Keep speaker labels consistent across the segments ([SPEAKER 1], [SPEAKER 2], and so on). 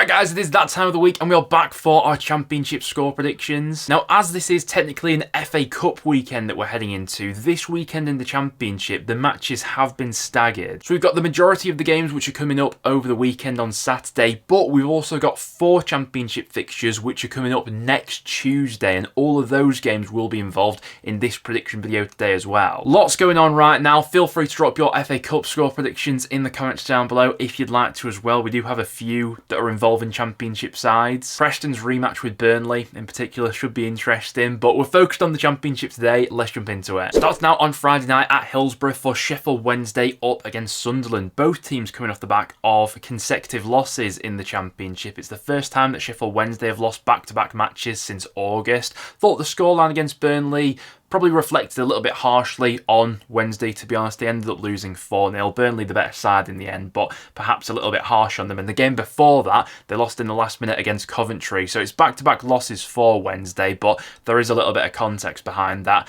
[SPEAKER 1] Right guys, it is that time of the week and we are back for our Championship score predictions. Now as this is technically an FA Cup weekend that we're heading into, this weekend in the Championship the matches have been staggered. So we've got the majority of the games which are coming up over the weekend on Saturday, but we've also got 4 Championship fixtures which are coming up next Tuesday, and all of those games will be involved in this prediction video today as well. Lots going on right now. Feel free to drop your FA Cup score predictions in the comments down below if you'd like to as well. We do have a few that are involving Championship sides. Preston's rematch with Burnley in particular should be interesting, but we're focused on the Championship today. Let's jump into it. Starts now on Friday night at Hillsborough for Sheffield Wednesday up against Sunderland. Both teams coming off the back of consecutive losses in the Championship. It's the first time that Sheffield Wednesday have lost back-to-back matches since August. Thought the scoreline against Burnley probably reflected a little bit harshly on Wednesday, to be honest. They ended up losing 4-0. Burnley the better side in the end, but perhaps a little bit harsh on them. And the game before that, they lost in the last minute against Coventry. So it's back-to-back losses for Wednesday, but there is a little bit of context behind that.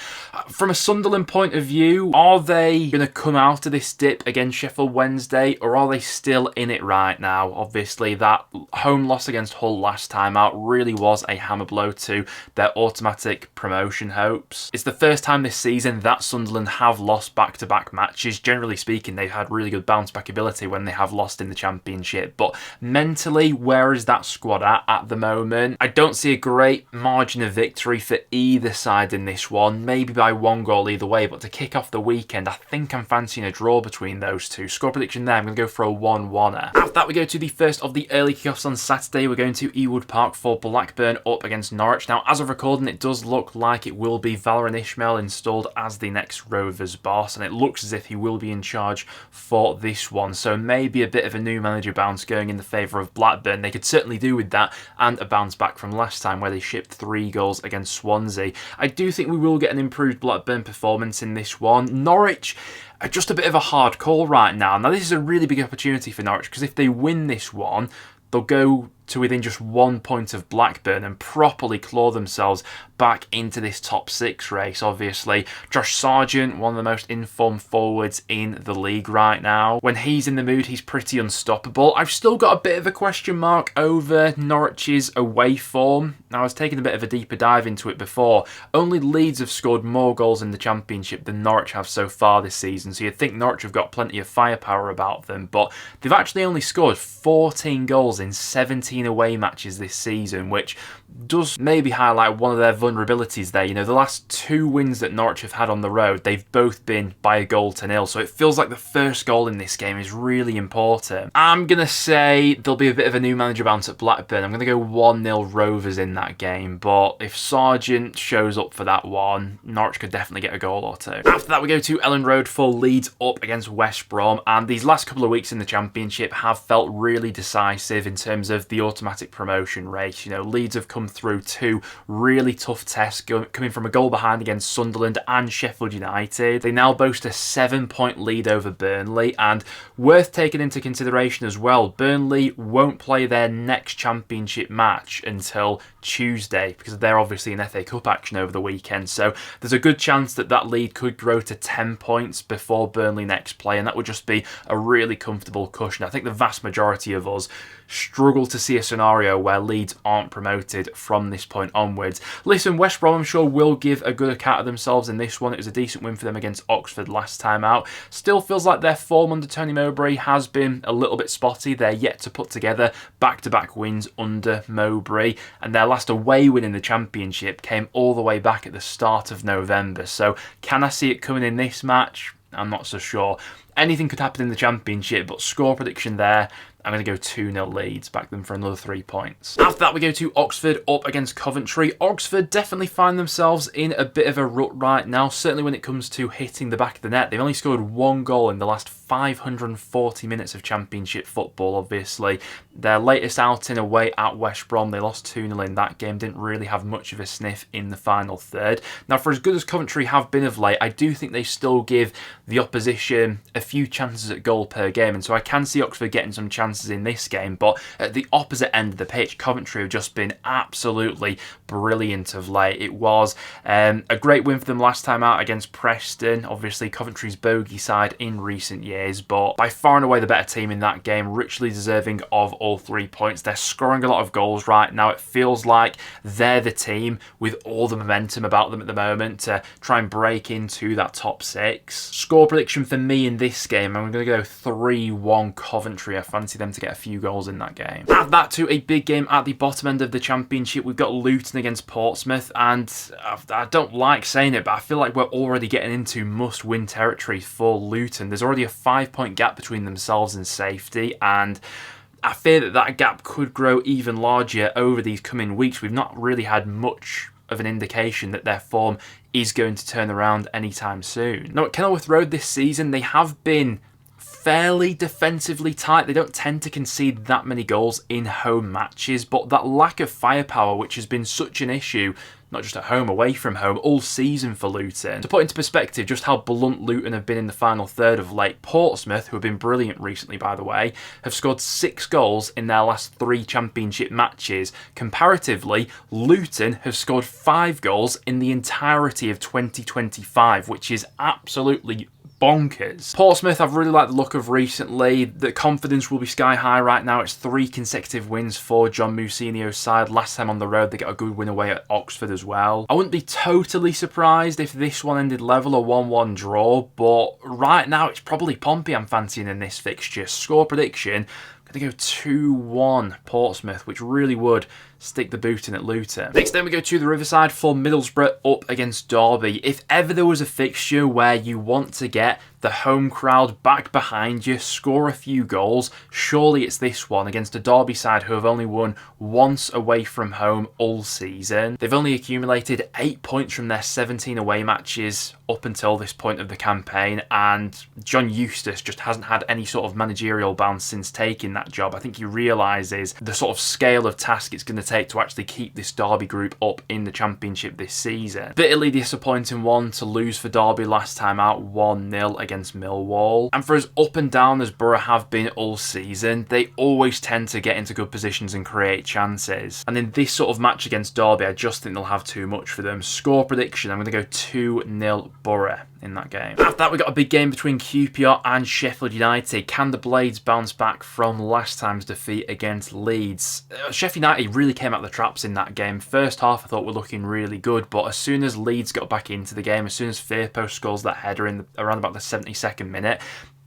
[SPEAKER 1] From a Sunderland point of view, are they going to come out of this dip against Sheffield Wednesday, or are they still in it right now? Obviously, that home loss against Hull last time out really was a hammer blow to their automatic promotion hopes. It's the first time this season that Sunderland have lost back-to-back matches. Generally speaking, they've had really good bounce-back ability when they have lost in the Championship. But mentally, where is that squad at the moment? I don't see a great margin of victory for either side in this one. Maybe by 1 goal either way. But to kick off the weekend, I think I'm fancying a draw between those two. Score prediction there, I'm going to go for a 1-1er. After that, we go to the first of the early kickoffs on Saturday. We're going to Ewood Park for Blackburn up against Norwich. Now, as of recording, it does look like it will be Valérien Ismaël installed as the next Rovers boss, and it looks as if he will be in charge for this one. So maybe a bit of a new manager bounce going in the favour of Blackburn. They could certainly do with that, and a bounce back from last time where they shipped 3 goals against Swansea. I do think we will get an improved Blackburn performance in this one. Norwich are just a bit of a hard call right now. Now this is a really big opportunity for Norwich, because if they win this one, they'll go to within just 1 point of Blackburn and properly claw themselves back into this top 6 race. Obviously, Josh Sargent, one of the most informed forwards in the league right now. When he's in the mood, he's pretty unstoppable. I've still got a bit of a question mark over Norwich's away form. Now, I was taking a bit of a deeper dive into it before. Only Leeds have scored more goals in the Championship than Norwich have so far this season, so you'd think Norwich have got plenty of firepower about them, but they've actually only scored 14 goals in 17 away matches this season, which does maybe highlight one of their vulnerabilities there. You know, the last 2 wins that Norwich have had on the road, they've both been by a goal to 0, so it feels like the first goal in this game is really important. I'm going to say there'll be a bit of a new manager bounce at Blackburn. I'm going to go 1-0 Rovers in that game, but if Sargent shows up for that one, Norwich could definitely get a goal or 2. After that, we go to Ellen Road for Leeds up against West Brom, and these last couple of weeks in the Championship have felt really decisive in terms of the automatic promotion race. You know, Leeds have come through 2 really tough tests, coming from a goal behind against Sunderland and Sheffield United. They now boast a 7-point lead over Burnley, and worth taking into consideration as well, Burnley won't play their next Championship match until Tuesday, because they're obviously in FA Cup action over the weekend, so there's a good chance that that lead could grow to 10 points before Burnley next play, and that would just be a really comfortable cushion. I think the vast majority of us struggle to see a scenario where Leeds aren't promoted from this point onwards. Listen, West Brom I'm sure will give a good account of themselves in this one. It was a decent win for them against Oxford last time out. Still feels like their form under Tony Mowbray has been a little bit spotty. They're yet to put together back-to-back wins under Mowbray, and their last away win in the Championship came all the way back at the start of November. So can I see it coming in this match? I'm not so sure. Anything could happen in the Championship, but score prediction there, I'm going to go 2-0 Leeds, back them for another 3 points. After that, we go to Oxford up against Coventry. Oxford definitely find themselves in a bit of a rut right now, certainly when it comes to hitting the back of the net. They've only scored 1 goal in the last 540 minutes of Championship football, obviously. Their latest outing away at West Brom, they lost 2-0 in that game, didn't really have much of a sniff in the final third. Now, for as good as Coventry have been of late, I do think they still give the opposition a few chances at goal per game, and so I can see Oxford getting some chances chances in this game, but at the opposite end of the pitch, Coventry have just been absolutely brilliant of late. It was a great win for them last time out against Preston, obviously Coventry's bogey side in recent years, but by far and away the better team in that game, richly deserving of all 3 points. They're scoring a lot of goals right now. It feels like they're the team with all the momentum about them at the moment to try and break into that top 6. Score prediction for me in this game, I'm going to go 3-1 Coventry. I fancy them to get a few goals in that game. Add that to a big game at the bottom end of the Championship. We've got Luton against Portsmouth, and I don't like saying it, but I feel like we're already getting into must-win territory for Luton. There's already a 5-point gap between themselves and safety, and I fear that that gap could grow even larger over these coming weeks. We've not really had much of an indication that their form is going to turn around anytime soon. Now, at Kenilworth Road this season, they have been fairly defensively tight. They don't tend to concede that many goals in home matches, but that lack of firepower, which has been such an issue, not just at home, away from home, all season for Luton. To put into perspective just how blunt Luton have been in the final third of late, Portsmouth, who have been brilliant recently by the way, have scored 6 goals in their last 3 Championship matches. Comparatively, Luton have scored 5 goals in the entirety of 2025, which is absolutely bonkers. Portsmouth, I've really liked the look of recently. The confidence will be sky high right now. It's 3 consecutive wins for John Mousinho's side. Last time on the road, they got a good win away at Oxford as well. I wouldn't be totally surprised if this one ended level or 1-1 draw, but right now it's probably Pompey I'm fancying in this fixture. Score prediction, I'm going to go 2-1 Portsmouth, which really would stick the boot in at Luton. Next then we go to the Riverside for Middlesbrough up against Derby. If ever there was a fixture where you want to get the home crowd back behind you, score a few goals, surely it's this one against a Derby side who have only won once away from home all season. They've only accumulated 8 points from their 17 away matches up until this point of the campaign, and John Eustace just hasn't had any sort of managerial bounce since taking that job. I think he realises the sort of scale of task it's going to take to actually keep this Derby group up in the Championship this season. Bitterly disappointing one to lose for Derby last time out, 1-0 against Millwall. And for as up and down as Borough have been all season, they always tend to get into good positions and create chances. And in this sort of match against Derby, I just think they'll have too much for them. Score prediction, I'm going to go 2-0 Borough in that game. After that, we got a big game between QPR and Sheffield United. Can the Blades bounce back from last time's defeat against Leeds? Sheffield United really came out the traps in that game. First half I thought were looking really good, but as soon as Leeds got back into the game, as soon as Firpo scores that header in around about the 72nd minute,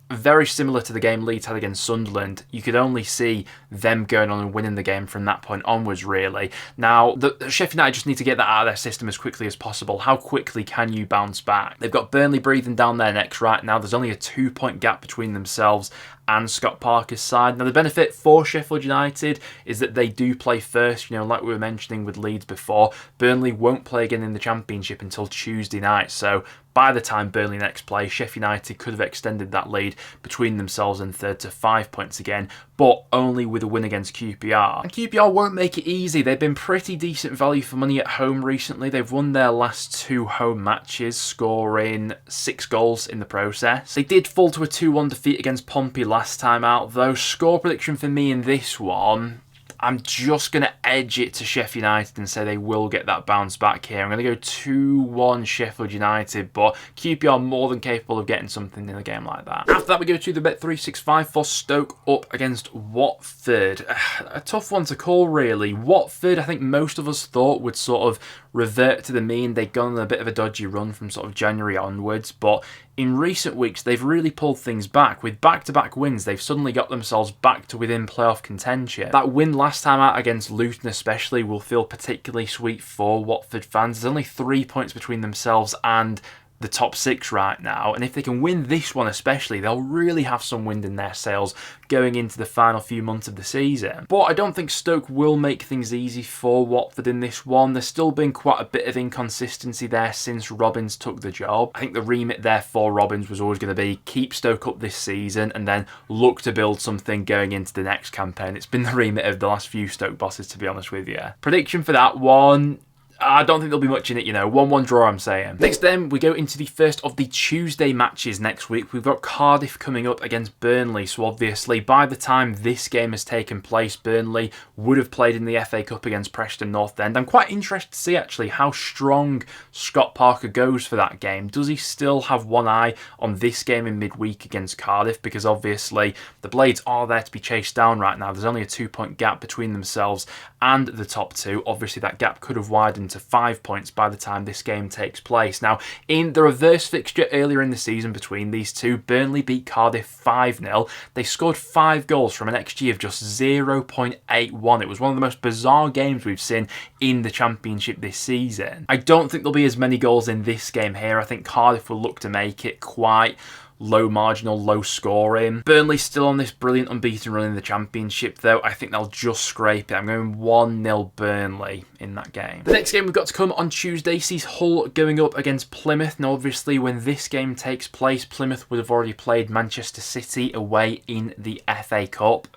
[SPEAKER 1] very similar to the game Leeds had against Sunderland, you could only see them going on and winning the game from that point onwards, really. Now, the Sheffield United just need to get that out of their system as quickly as possible. How quickly can you bounce back? They've got Burnley breathing down their necks right now. There's only a 2-point gap between themselves and Scott Parker's side. Now, the benefit for Sheffield United is that they do play first, like we were mentioning with Leeds before. Burnley won't play again in the Championship until Tuesday night, so by the time Burnley next play, Sheffield United could have extended that lead between themselves and third to 5 points again, but only with a win against QPR. And QPR won't make it easy. They've been pretty decent value for money at home recently. They've won their last 2 home matches, scoring 6 goals in the process. They did fall to a 2-1 defeat against Pompey last time out, though. Score prediction for me in this one, I'm just going to edge it to Sheff United and say they will get that bounce back here. I'm going to go 2-1 Sheffield United, but QPR more than capable of getting something in a game like that. After that, we go to the Bet365 for Stoke up against Watford. A tough one to call, really. Watford, I think most of us thought would sort of revert to the mean. They'd gone on a bit of a dodgy run from sort of January onwards, but in recent weeks, they've really pulled things back. With back-to-back wins, they've suddenly got themselves back to within playoff contention. That win last time out against Luton especially will feel particularly sweet for Watford fans. There's only 3 points between themselves and the top 6 right now, and if they can win this one especially, they'll really have some wind in their sails going into the final few months of the season. But I don't think Stoke will make things easy for Watford in this one. There's still been quite a bit of inconsistency there since Robbins took the job. I think the remit there for Robbins was always going to be keep Stoke up this season and then look to build something going into the next campaign. It's been the remit of the last few Stoke bosses, to be honest with you. Prediction for that one, I don't think there'll be much in it, you know. 1-1 draw, I'm saying. Next then, we go into the first of the Tuesday matches next week. We've got Cardiff coming up against Burnley. So obviously, by the time this game has taken place, Burnley would have played in the FA Cup against Preston North End. I'm quite interested to see, actually, how strong Scott Parker goes for that game. Does he still have one eye on this game in midweek against Cardiff? Because obviously, the Blades are there to be chased down right now. There's only a 2-point gap between themselves and the top two. Obviously, that gap could have widened to 5 points by the time this game takes place. Now, in the reverse fixture earlier in the season between these two, Burnley beat Cardiff 5-0. They scored 5 goals from an XG of just 0.81. It was one of the most bizarre games we've seen in the Championship this season. I don't think there'll be as many goals in this game here. I think Cardiff will look to make it quite low marginal, low scoring. Burnley's still on this brilliant unbeaten run in the Championship though. I think they'll just scrape it. I'm going 1-0 Burnley in that game. The next game we've got to come on Tuesday sees Hull going up against Plymouth. Now obviously when this game takes place, Plymouth would have already played Manchester City away in the FA Cup.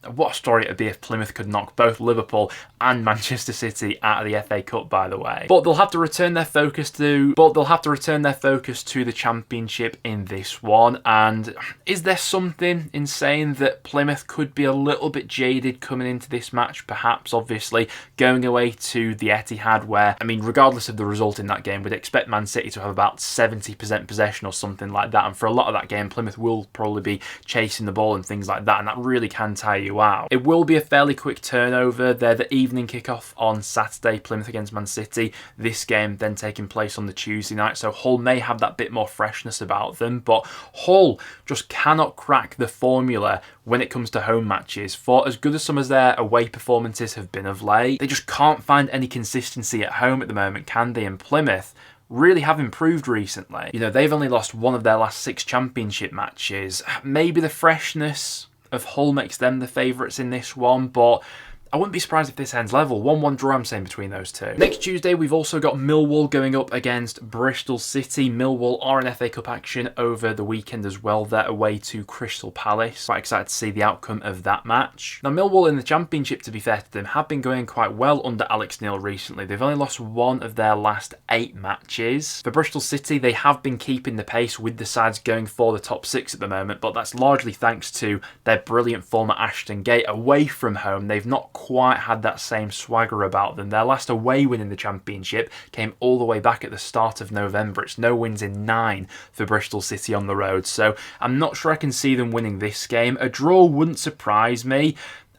[SPEAKER 1] What a story it would be if Plymouth could knock both Liverpool and Manchester City out of the FA Cup, by the way. But they'll have to return their focus to the Championship in this one. And is there something in saying that Plymouth could be a little bit jaded coming into this match? Perhaps, obviously, going away to the Etihad where, I mean, regardless of the result in that game, we'd expect Man City to have about 70% possession or something like that. And for a lot of that game, Plymouth will probably be chasing the ball and things like that. And that really can tire you out. It will be a fairly quick turnover. They're the evening kickoff on Saturday, Plymouth against Man City. This game then taking place on the Tuesday night. So Hull may have that bit more freshness about them. But Hull just cannot crack the formula when it comes to home matches. For as good as some of their away performances have been of late, they just can't find any consistency at home at the moment, can they? And Plymouth really have improved recently. You know, they've only lost one of their last 6 Championship matches. Maybe the freshness of Hull makes them the favourites in this one, but I wouldn't be surprised if this ends level. 1-1 draw, I'm saying, between those two. Next Tuesday, we've also got Millwall going up against Bristol City. Millwall are in FA Cup action over the weekend as well. They're away to Crystal Palace. Quite excited to see the outcome of that match. Now, Millwall in the Championship, to be fair to them, have been going quite well under Alex Neil recently. They've only lost 1 of their last 8 matches. For Bristol City, they have been keeping the pace with the sides going for the top 6 at the moment, but that's largely thanks to their brilliant form at Ashton Gate. Away from home, they've not quite had that same swagger about them. Their last away win in the Championship came all the way back at the start of November. It's no wins in 9 for Bristol City on the road, so I'm not sure I can see them winning this game. A draw wouldn't surprise me.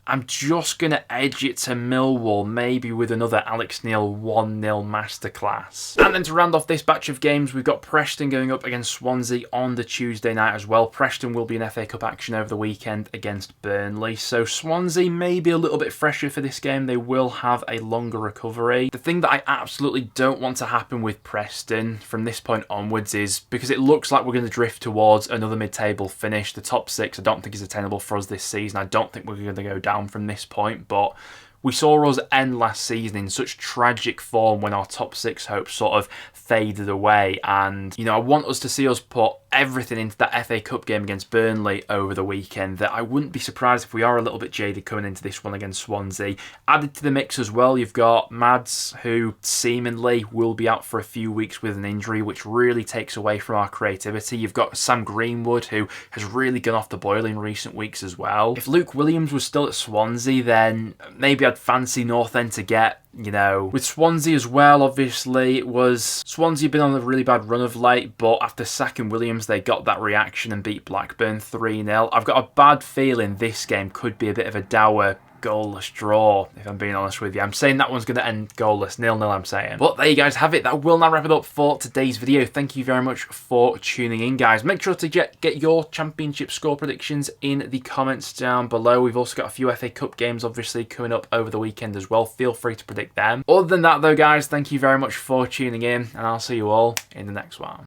[SPEAKER 1] I'm just going to edge it to Millwall, maybe with another Alex Neil 1-0 masterclass. And then to round off this batch of games, we've got Preston going up against Swansea on the Tuesday night as well. Preston will be in FA Cup action over the weekend against Burnley. So Swansea may be a little bit fresher for this game. They will have a longer recovery. The thing that I absolutely don't want to happen with Preston from this point onwards is, because it looks like we're going to drift towards another mid-table finish. The top 6 I don't think is attainable for us this season. I don't think we're going to go down from this point, but we saw us end last season in such tragic form when our top 6 hopes sort of faded away. And, you know, I want us to see us put everything into that FA Cup game against Burnley over the weekend. That I wouldn't be surprised if we are a little bit jaded coming into this one against Swansea. Added to the mix as well, you've got Mads, who seemingly will be out for a few weeks with an injury, which really takes away from our creativity. You've got Sam Greenwood, who has really gone off the boil in recent weeks as well. If Luke Williams was still at Swansea, then maybe I'd fancy North End to get, you know. With Swansea as well, obviously, it was Swansea have been on a really bad run of late, but after sacking Williams, they got that reaction and beat Blackburn 3-0. I've got a bad feeling this game could be a bit of a dour goalless draw, if I'm being honest with you. I'm saying that one's going to end goalless, 0-0 I'm saying. But there you guys have it. That will now wrap it up for today's video. Thank you very much for tuning in, guys. Make sure to get your Championship score predictions in the comments down below. We've also got a few FA Cup games obviously coming up over the weekend as well. Feel free to predict them. Other than that though, guys, thank you very much for tuning in, and I'll see you all in the next one.